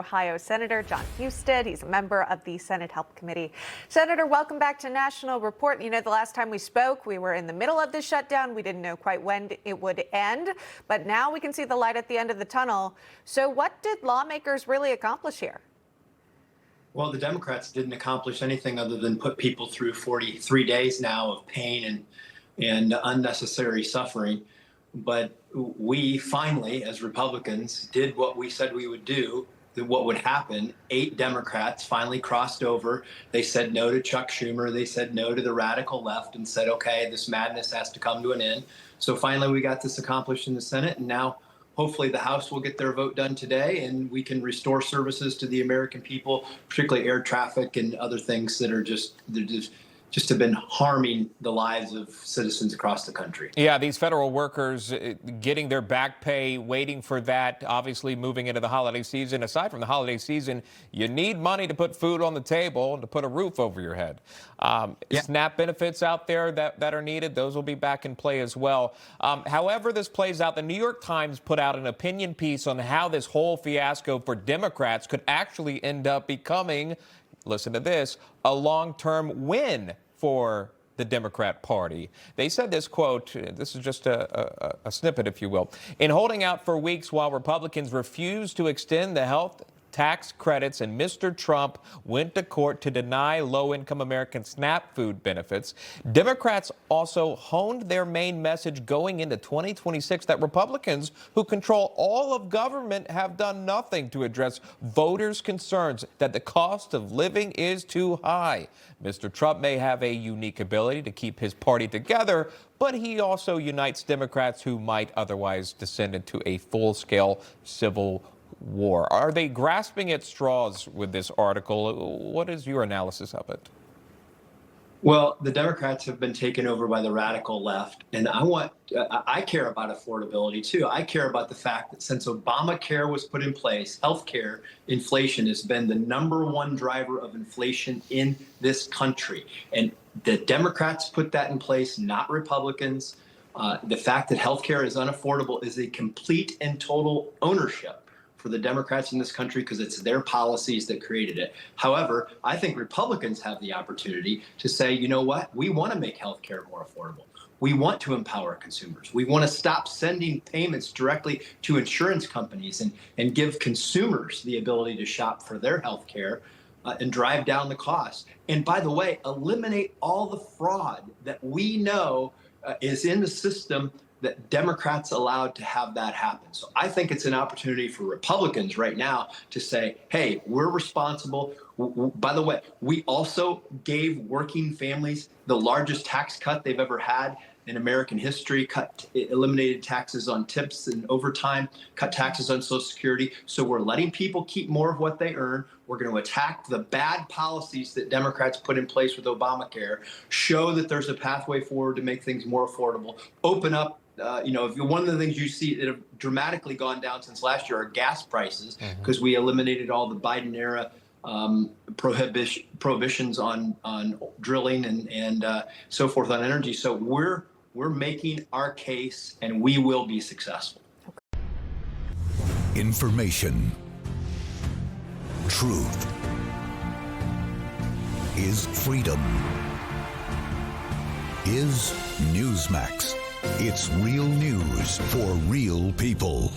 Ohio Senator Jon Husted. He's a member of the Senate Health Committee. Senator, welcome back to National Report. You know, the last time we spoke, we were in the middle of the shutdown. We didn't know quite when it would end, but now we can see the light at the end of the tunnel. So what did lawmakers really accomplish here? Well, the Democrats didn't accomplish anything other than put people through 43 days now of pain and unnecessary suffering. But we finally, as Republicans, did what we said we would do. What would happen. 8 Democrats finally crossed over. They said no to Chuck Schumer. They said no to the radical left and said, okay, this madness has to come to an end. So finally, we got this accomplished in the Senate. And now hopefully the House will get their vote done today and we can restore services to the American people, particularly air traffic and other things that are just have been harming the lives of citizens across the country. Yeah, these federal workers getting their back pay, waiting for that, obviously moving into the holiday season. Aside from the holiday season, you need money to put food on the table and to put a roof over your head. SNAP benefits out there that are needed, those will be back in play as well. However this plays out, the New York Times put out an opinion piece on how this whole fiasco for Democrats could actually end up becoming, listen to this, a long-term win for the Democrat Party. They said this, quote, this is just a snippet, if you will, in holding out for weeks while Republicans refused to extend the health tax credits and Mr. Trump went to court to deny low-income Americans SNAP food benefits, Democrats also honed their main message going into 2026 that Republicans who control all of government have done nothing to address voters' concerns that the cost of living is too high. Mr. Trump may have a unique ability to keep his party together, but he also unites Democrats who might otherwise descend into a full-scale civil war. Are they grasping at straws with this article? What is your analysis of it? Well, the Democrats have been taken over by the radical left, and I care about affordability too. I care about the fact that since Obamacare was put in place, healthcare inflation has been the #1 driver of inflation in this country. And the Democrats put that in place, not Republicans. The fact that healthcare is unaffordable is a complete and total ownership for the Democrats in this country because it's their policies that created it. However, I think Republicans have the opportunity to say, you know what, we want to make health care more affordable. We want to empower consumers. We want to stop sending payments directly to insurance companies and give consumers the ability to shop for their health care and drive down the cost. And by the way, eliminate all the fraud that we know is in the system that Democrats allowed to have that happen. So I think it's an opportunity for Republicans right now to say, hey, we're responsible. By the way, we also gave working families the largest tax cut they've ever had in American history, eliminated taxes on tips and overtime, cut taxes on Social Security. So we're letting people keep more of what they earn. We're going to attack the bad policies that Democrats put in place with Obamacare, show that there's a pathway forward to make things more affordable, open up. One of the things you see that have dramatically gone down since last year are gas prices because we eliminated all the Biden era prohibitions on drilling and so forth on energy. So we're making our case and we will be successful. Information. Truth is freedom. Is Newsmax. It's real news for real people.